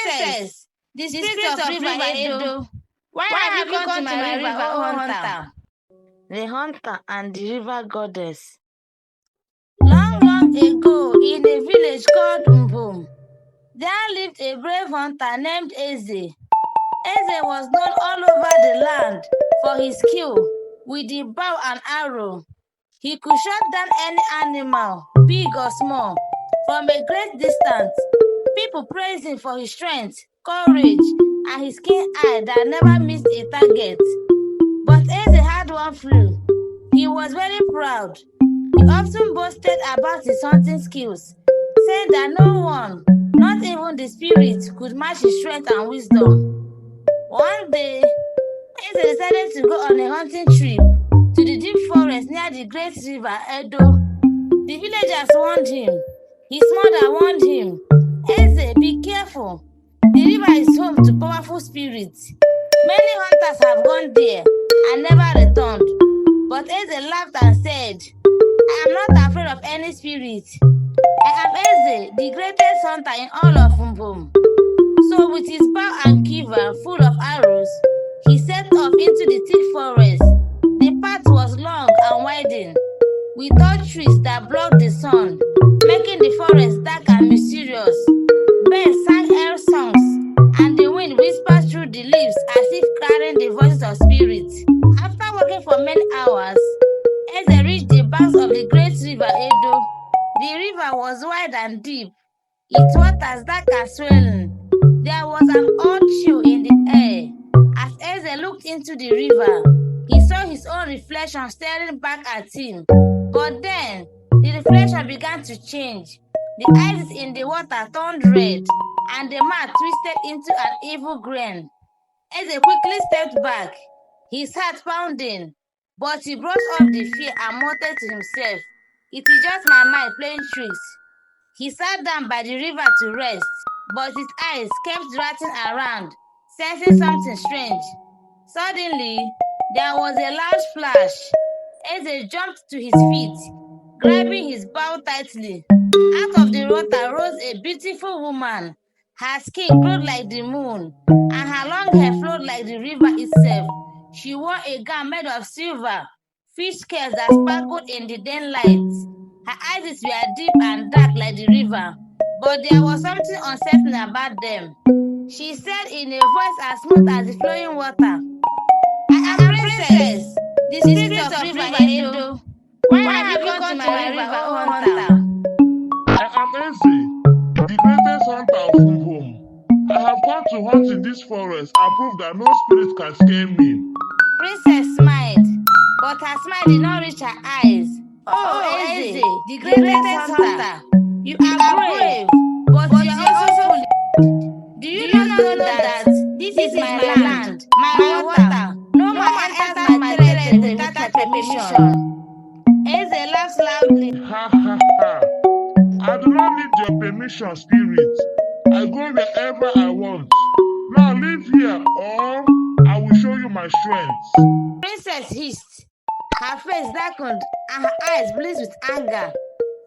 Princess, the spirit of River Edo, why have you come to my river, O hunter? The hunter and the river goddess. Long, long ago, in a village called Mbum, there lived a brave hunter named Eze. Eze was known all over the land for his skill with the bow and arrow. He could shut down any animal, big or small, from a great distance. People praised him for his strength, courage, and his keen eye that never missed a target. But Eze had one flaw. He was very proud. He often boasted about his hunting skills, saying that no one, not even the spirit, could match his strength and wisdom. One day, Eze decided to go on a hunting trip to the deep forest near the great river Edo. The villagers warned him. His mother warned him. Eze, be careful. The river is home to powerful spirits. Many hunters have gone there and never returned. But Eze laughed and said, I am not afraid of any spirit. I am Eze, the greatest hunter in all of Mbum. So with his bow and quiver full of arrows, he set off into the thick forest. The path was long and winding, with tall trees that blocked the sun, making the forest dark and mysterious. Birds sang air songs, and the wind whispered through the leaves as if carrying the voices of spirits. After walking for many hours, Eze reached the banks of the great river Edo. The river was wide and deep, its waters dark and swelling. There was an odd chill in the air. As Eze looked into the river, he saw his own reflection staring back at him. But then, the reflection began to change. The ice in the water turned red, and the mud twisted into an evil grin. Eze quickly stepped back, his heart pounding, but he brushed off the fear and muttered to himself, "It is just my mind playing tricks." He sat down by the river to rest, but his eyes kept darting around, sensing something strange. Suddenly, there was a loud splash. Eze jumped to his feet, grabbing his bow tightly. Out of the water rose a beautiful woman. Her skin glowed like the moon, and her long hair flowed like the river itself. She wore a gown made of silver, fish scales that sparkled in the daylight. Her eyes were deep and dark like the river, but there was something uncertain about them. She said in a voice as smooth as the flowing water, I am Princess, the spirit of River Edo. Why have you come to my river, O hunter? I am Eze, the greatest hunter of Mbum. I have come to hunt in this forest and prove that no spirit can scare me. Princess smiled, but her smile did not reach her eyes. Oh, Eze, the greatest hunter. You are brave, but you are also foolish. Do you not know that this is my land, my water? No man enters my territory without permission. Eze laughs loudly. Ha ha ha. I do not need your permission, spirit. I go wherever I want. Now live here or I will show you my strength. Princess hissed. Her face darkened and her eyes blazed with anger.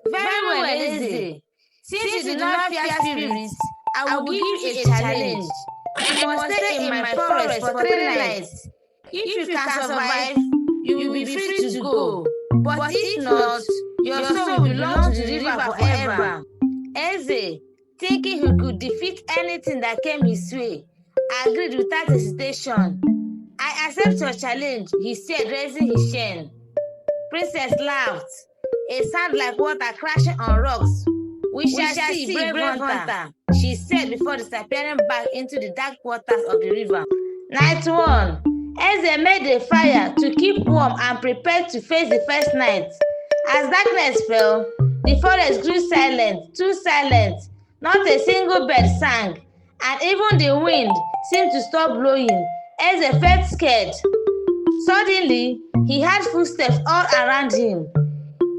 Very well, Eze. Since you do not fear spirits, I will give you a challenge. You must stay in my forest for 3 nights. If you can survive, you will be free to go. But if not, your soul will belong to the river forever. Eze, thinking he could defeat anything that came his way, agreed without hesitation. I accept your challenge, he said, raising his chin. Princess laughed, a sound like water crashing on rocks. We shall see, brave hunter, she said before disappearing back into the dark waters of the river. Night 1. Eze made a fire to keep warm and prepared to face the first night. As darkness fell, the forest grew silent, too silent. Not a single bird sang, and even the wind seemed to stop blowing. Eze felt scared. Suddenly, he heard footsteps all around him.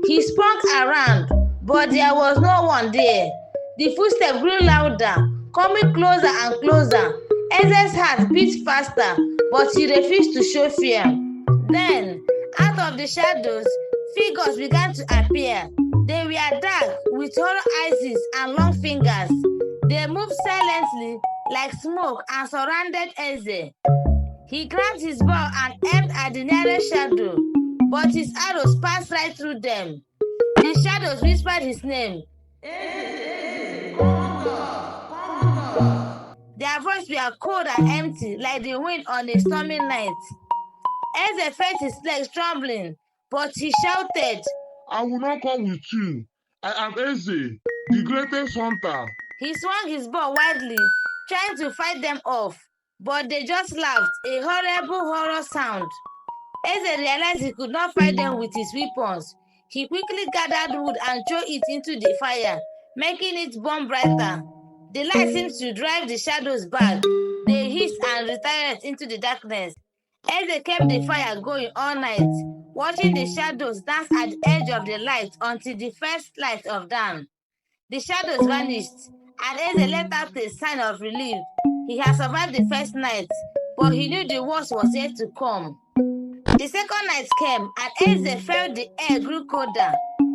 He spun around, but there was no one there. The footsteps grew louder, coming closer and closer. Eze's heart beat faster, but he refused to show fear. Then, out of the shadows, figures began to appear. They were dark, with hollow eyes and long fingers. They moved silently, like smoke and surrounded Eze. He grabbed his bow and aimed at the nearest shadow, but his arrows passed right through them. The shadows whispered his name. Their voices were cold and empty, like the wind on a stormy night. Eze felt his legs trembling, but he shouted, I will not come with you. I am Eze, the greatest hunter. He swung his bow wildly, trying to fight them off, but they just laughed, a horrible horror sound. Eze realized he could not fight them with his weapons. He quickly gathered wood and threw it into the fire, making it burn brighter. The light seemed to drive the shadows back. They hissed and retired into the darkness. Eze kept the fire going all night, watching the shadows dance at the edge of the light until the first light of dawn. The shadows vanished, and Eze let out a sign of relief. He had survived the first night, but he knew the worst was yet to come. The second night came, and Eze felt the air grew colder.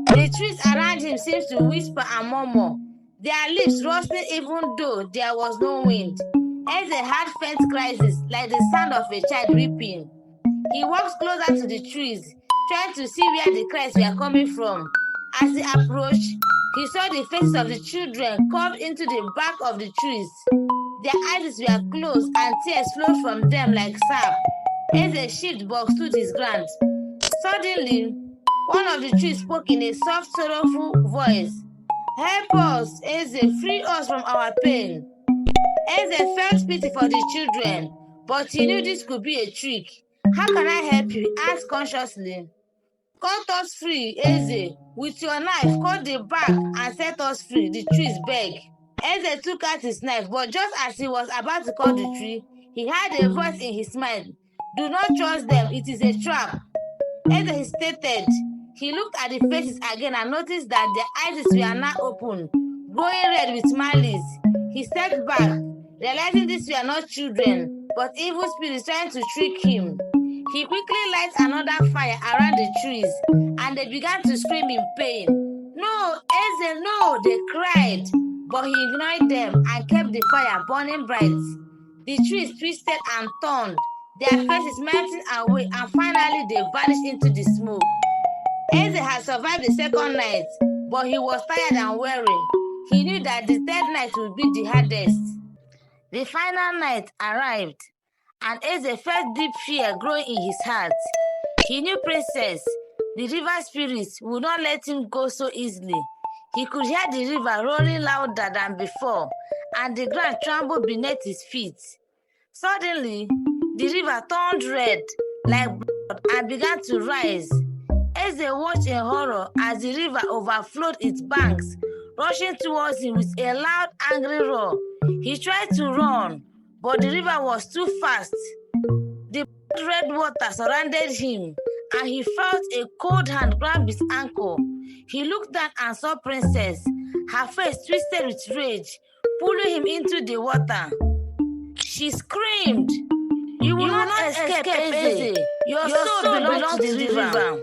The trees around him seemed to whisper and murmur, their leaves rustling even though there was no wind. Eze had faint cries like the sound of a child weeping. He walked closer to the trees, trying to see where the cries were coming from. As he approached, he saw the faces of the children carved into the bark of the trees. Their eyes were closed and tears flowed from them like sap. Eze shifted but stood his ground. Suddenly, one of the trees spoke in a soft, sorrowful voice. Help us, Eze, free us from our pain. Eze felt pity for the children, but he knew this could be a trick. How can I help you? He asked consciously. Cut us free, Eze. With your knife, cut the bark and set us free, the trees begged. Eze took out his knife, but just as he was about to cut the tree, he heard a voice in his mind. Do not trust them, it is a trap. Eze hesitated. He looked at the faces again and noticed that their eyes were now open, glowing red with malice. He stepped back, realizing these were not children, but evil spirits trying to trick him. He quickly lighted another fire around the trees, and they began to scream in pain. No, Eze, no, they cried. But he ignored them and kept the fire burning bright. The trees twisted and turned, their faces melting away, and finally they vanished into the smoke. Eze had survived the second night, but he was tired and weary. He knew that the third night would be the hardest. The final night arrived, and Eze felt deep fear growing in his heart. He knew Princess, the river spirits, would not let him go so easily. He could hear the river roaring louder than before, and the ground trembled beneath his feet. Suddenly, the river turned red like blood and began to rise. Eze watched in horror as the river overflowed its banks, rushing towards him with a loud, angry roar. He tried to run, but the river was too fast. The red water surrounded him, and he felt a cold hand grab his ankle. He looked down and saw Princess, her face twisted with rage, pulling him into the water. She screamed, You will not escape, Eze. Your soul belongs to the river.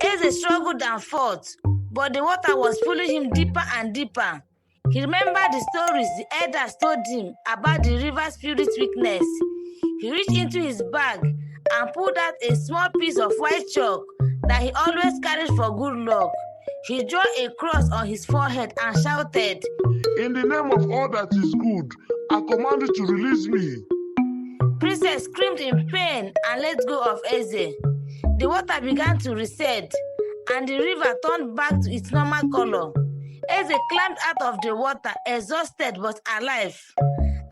Eze struggled and fought, but the water was pulling him deeper and deeper. He remembered the stories the elders told him about the river spirit's weakness. He reached into his bag and pulled out a small piece of white chalk that he always carried for good luck. He drew a cross on his forehead and shouted, In the name of all that is good, I command you to release me. Princess screamed in pain and let go of Eze. The water began to recede, and the river turned back to its normal color. Eze climbed out of the water, exhausted but alive.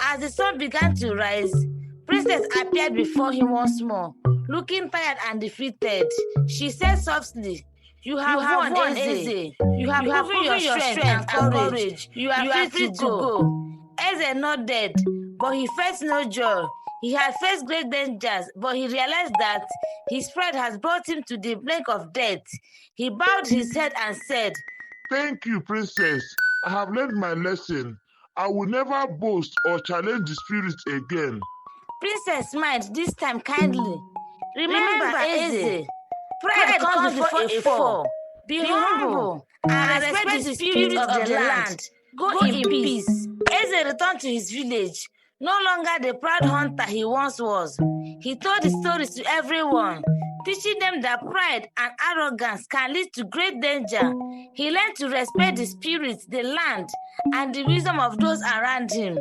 As the sun began to rise, Princess appeared before him once more, looking tired and defeated. She said softly, You have won, Eze. You have proven your strength and courage. You are free to go. Eze nodded, but he felt no joy. He had faced great dangers, but he realized that his pride has brought him to the brink of death. He bowed his head and said, Thank you, Princess. I have learned my lesson. I will never boast or challenge the spirits again. Princess smiled, this time kindly. Remember, Eze, pride comes before a fall. Be humble and respect the spirit of the land. Go in peace. Eze returned to his village, no longer the proud hunter he once was. He told his stories to everyone, teaching them that pride and arrogance can lead to great danger. He learned to respect the spirit, the land, and the wisdom of those around him.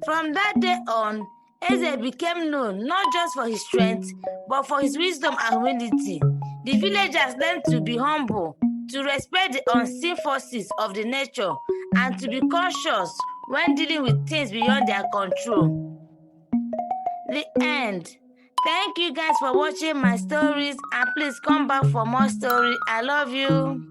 From that day on, Eze became known not just for his strength, but for his wisdom and humility. The villagers learned to be humble, to respect the unseen forces of the nature, and to be cautious when dealing with things beyond their control. The end. Thank you guys for watching my stories, and please come back for more story. I love you.